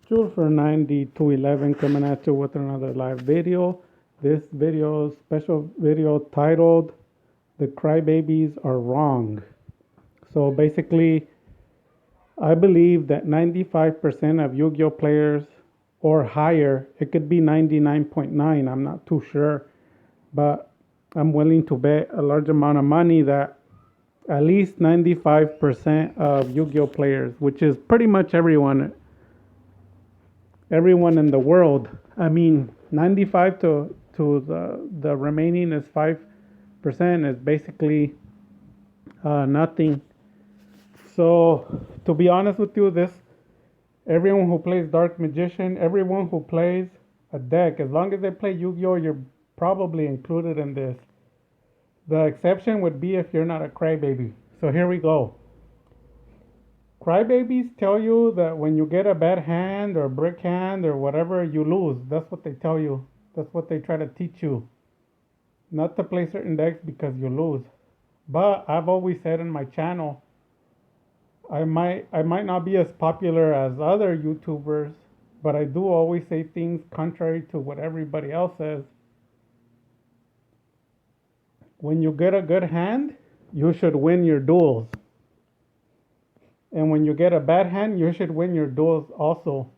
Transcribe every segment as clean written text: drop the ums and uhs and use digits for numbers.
Jules for 9211 coming at you with another live video. This video, special video titled "The Crybabies Are Wrong." So basically, I believe that 95% of Yu-Gi-Oh players or higher, it could be 99.9, I'm not too sure, but I'm willing to bet a large amount of money that at least 95% of Yu-Gi-Oh players, which is pretty much everyone in the world. I mean, 95 to the remaining is 5% is basically nothing. So to be honest with you, this everyone who plays Dark Magician, everyone who plays a deck, as long as they play Yu-Gi-Oh, you're probably included in this. The exception would be if you're not a crybaby. So here we go. Crybabies tell you that when you get a bad hand or brick hand or whatever, you lose. That's what they tell you. That's what they try to teach you. Not to play certain decks because you lose. But I've always said in my channel, I might not be as popular as other YouTubers, but I do always say things contrary to what everybody else says. When you get a good hand, you should win your duels. And when you get a bad hand, you should win your duels also.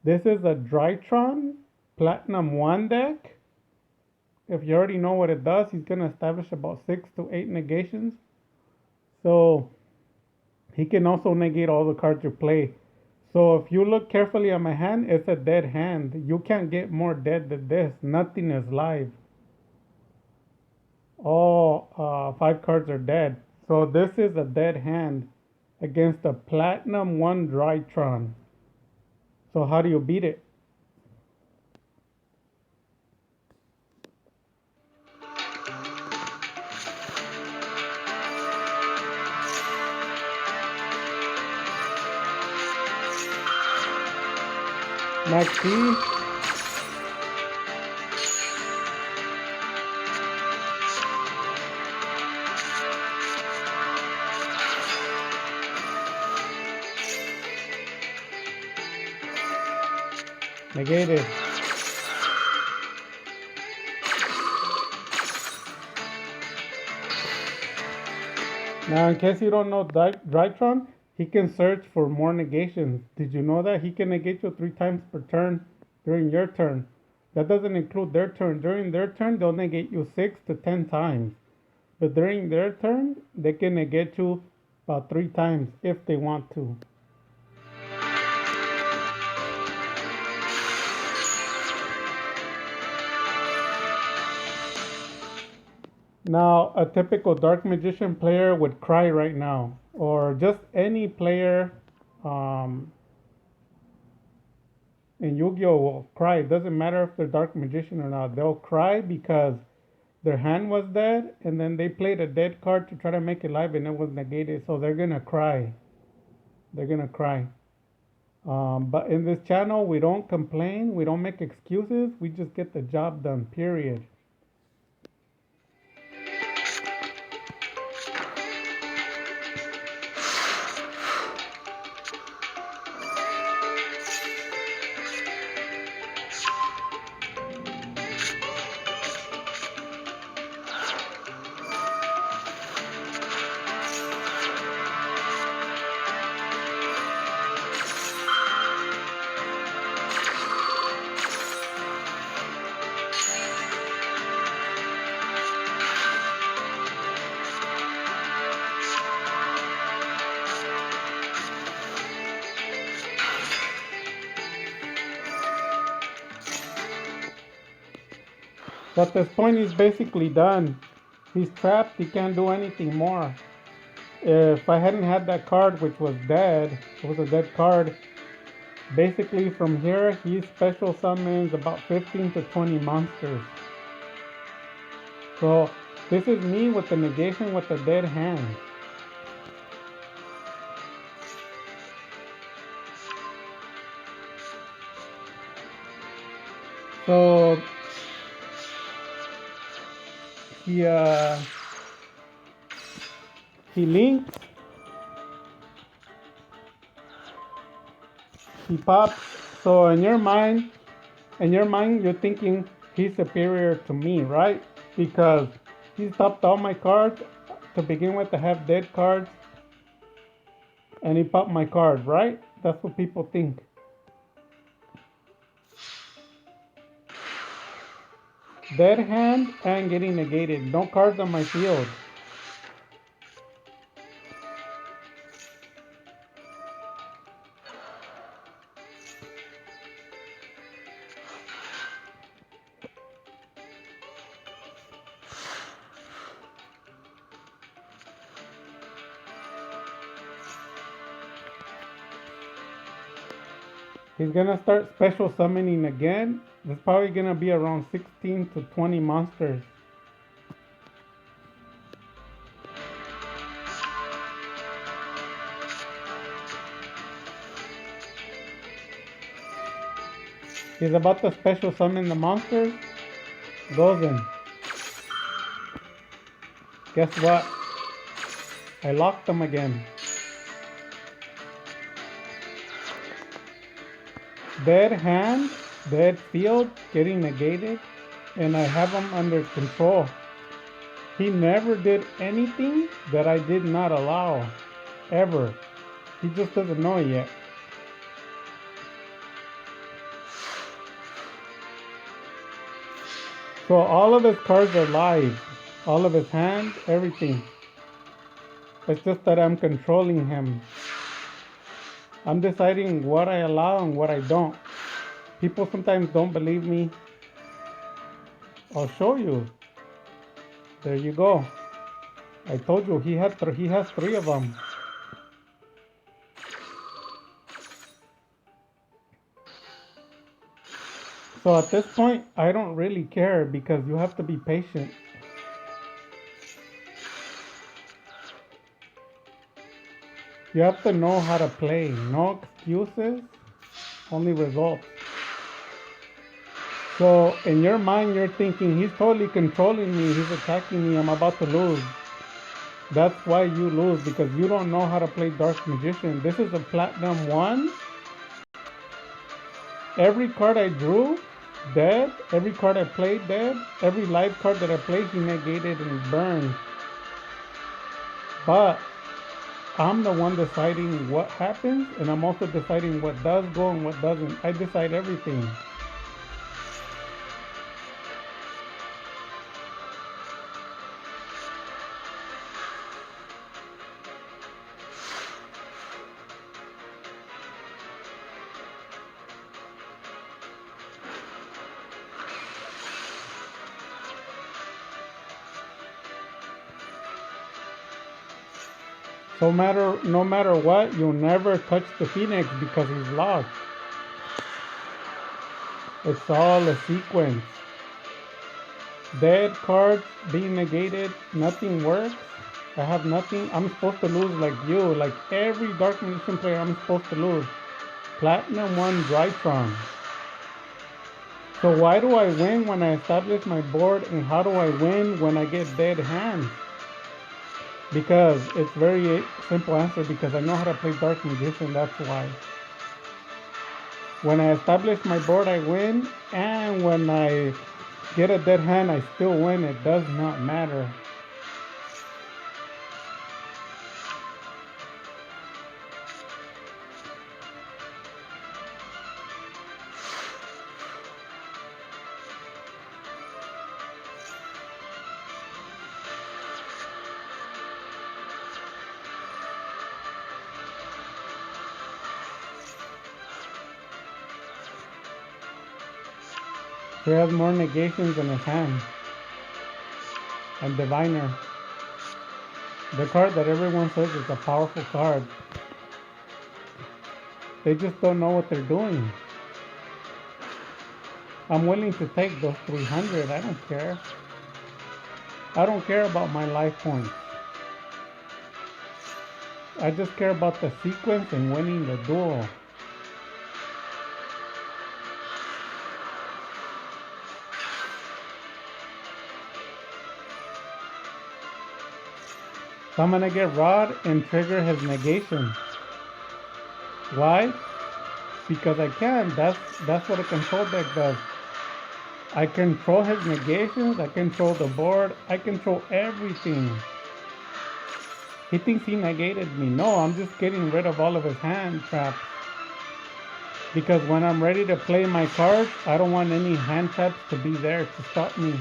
This is a Drytron Platinum 1 deck. If you already know what it does, he's going to establish about 6 to 8 negations. So he can also negate all the cards you play. So if you look carefully at my hand, it's a dead hand. You can't get more dead than this. Nothing is live. All 5 cards are dead. So this is a dead hand against a Platinum 1 Drytron. So how do you beat it? Max P. Negated. Now, in case you don't know Drytron, he can search for more negations. Did you know that? He can negate you 3 times per turn during your turn. That doesn't include their turn. During their turn, they'll negate you 6 to 10 times. But during their turn, they can negate you about 3 times if they want to. Now, a typical Dark Magician player would cry right now, or just any player in Yu-Gi-Oh will cry. It doesn't matter if they're Dark Magician or not. They'll cry because their hand was dead, and then they played a dead card to try to make it live, and it was negated. So they're gonna cry. They're gonna cry. But in this channel, we don't complain. We don't make excuses. We just get the job done. Period. So at this point, he's basically done. He's trapped. He can't do anything more. If I hadn't had that card, which was dead, it was a dead card. Basically, from here, he special summons about 15 to 20 monsters. So this is me with the negation with the dead hand. So he links, he pops So in your mind, you're thinking he's superior to me, right? Because he stopped all my cards. To begin with, I have dead cards, and he popped my card, right? That's what people think. Dead hand and getting negated. No cards on my field. He's gonna start special summoning again. There's probably gonna be around 16 to 20 monsters. He's about to special summon the monsters. Goes in. Guess what? I locked them again. Dead hand, dead field, getting negated, and I have him under control. He never did anything that I did not allow, ever. He just doesn't know it yet. So all of his cards are live, all of his hands, everything. It's just that I'm controlling him. I'm deciding what I allow and what I don't. People sometimes don't believe me. I'll show you. There you go. I told you he has three of them. So at this point, I don't really care because you have to be patient. You have to know how to play. No excuses, only results. So in your mind, you're thinking, he's totally controlling me. He's attacking me. I'm about to lose. That's why you lose, because you don't know how to play Dark Magician. This is a Platinum 1. Every card I drew, dead. Every card I played, dead. Every live card that I played, he negated and burned. But I'm the one deciding what happens, and I'm also deciding what does go and what doesn't. I decide everything. So no matter what, you'll never touch the Phoenix because he's locked. It's all a sequence. Dead cards being negated, nothing works. I have nothing. I'm supposed to lose like you. Like every Dark Magician player, I'm supposed to lose. Platinum 1 drytron. So why do I win when I establish my board, and how do I win when I get dead hands? Because it's very simple answer, because I know how to play Dark Magician, that's why. When I establish my board, I win, and when I get a dead hand, I still win. It does not matter. He has more negations in his hand. And Diviner. The card that everyone says is a powerful card. They just don't know what they're doing. I'm willing to take those 300. I don't care. I don't care about my life points. I just care about the sequence and winning the duel. So I'm gonna get Rod and trigger his negation. Why? because I can. That's what a control deck does. I control his negations, I control the board, I control everything. He thinks he negated me. No, I'm just getting rid of all of his hand traps. Because when I'm ready to play my cards, I don't want any hand traps to be there to stop me.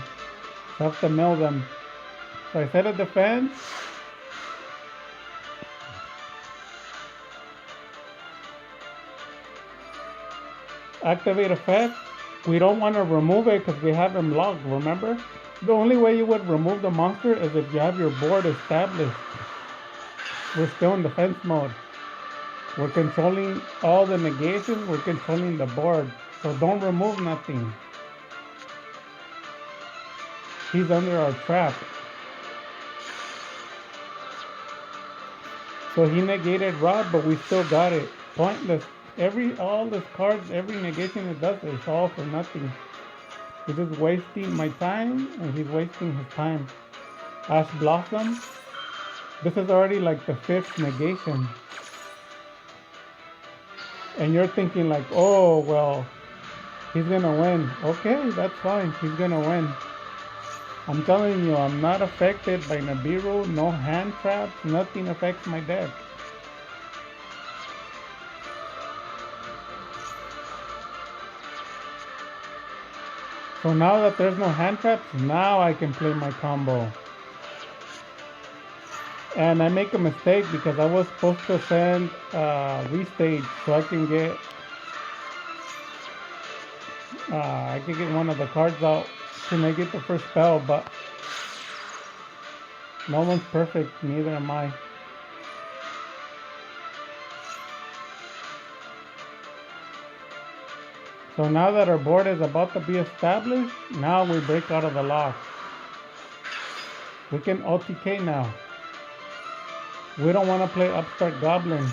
So I have to mill them. So I set a defense. Activate effect. We don't want to remove it because we have him locked, remember? The only way you would remove the monster is if you have your board established. We're still in defense mode. We're controlling all the negations, we're controlling the board. So don't remove nothing. He's under our trap. So he negated Rod, but we still got it. Pointless. All this cards, every negation it does is all for nothing. He's just wasting my time and he's wasting his time. Ash Blossom. This is already like the 5th negation. And you're thinking like, oh, well, he's gonna win. Okay, that's fine. He's gonna win. I'm telling you, I'm not affected by Nibiru. No hand traps. Nothing affects my deck. So now that there's no hand traps, now I can play my combo. And I make a mistake because I was supposed to send restage so I can get one of the cards out to make it the first spell, but no one's perfect, neither am I. So now that our board is about to be established, now we break out of the lock. We can OTK now. We don't want to play Upstart Goblin.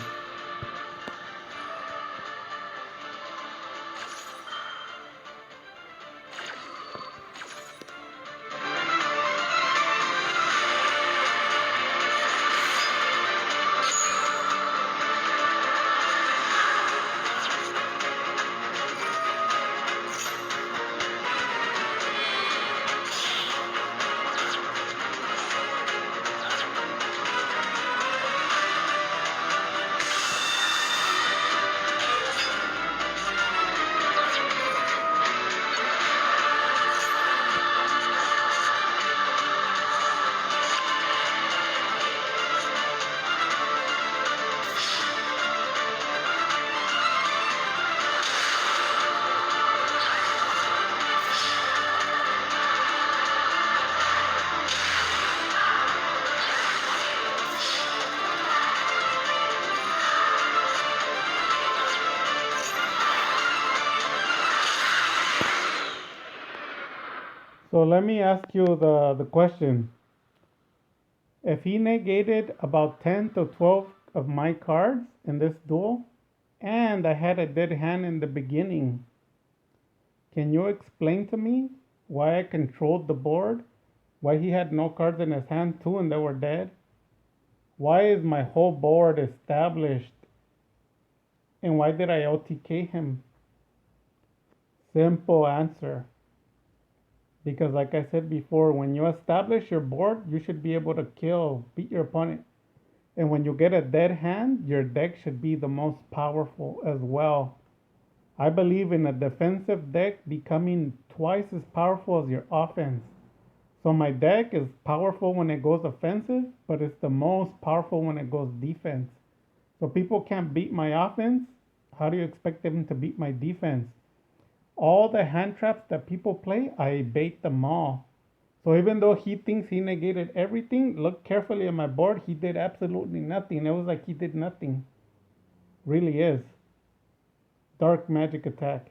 So let me ask you the question. If he negated about 10 to 12 of my cards in this duel, and I had a dead hand in the beginning, can you explain to me why I controlled the board? Why he had no cards in his hand too and they were dead? Why is my whole board established? And why did I OTK him? Simple answer. Because like I said before, when you establish your board, you should be able to beat your opponent. And when you get a dead hand, your deck should be the most powerful as well. I believe in a defensive deck becoming twice as powerful as your offense. So my deck is powerful when it goes offensive, but it's the most powerful when it goes defense. So people can't beat my offense. How do you expect them to beat my defense? All the hand traps that people play, I bait them all. So even though he thinks he negated everything, look carefully at my board. He did absolutely nothing. It was like he did nothing. Really is. Dark magic attack.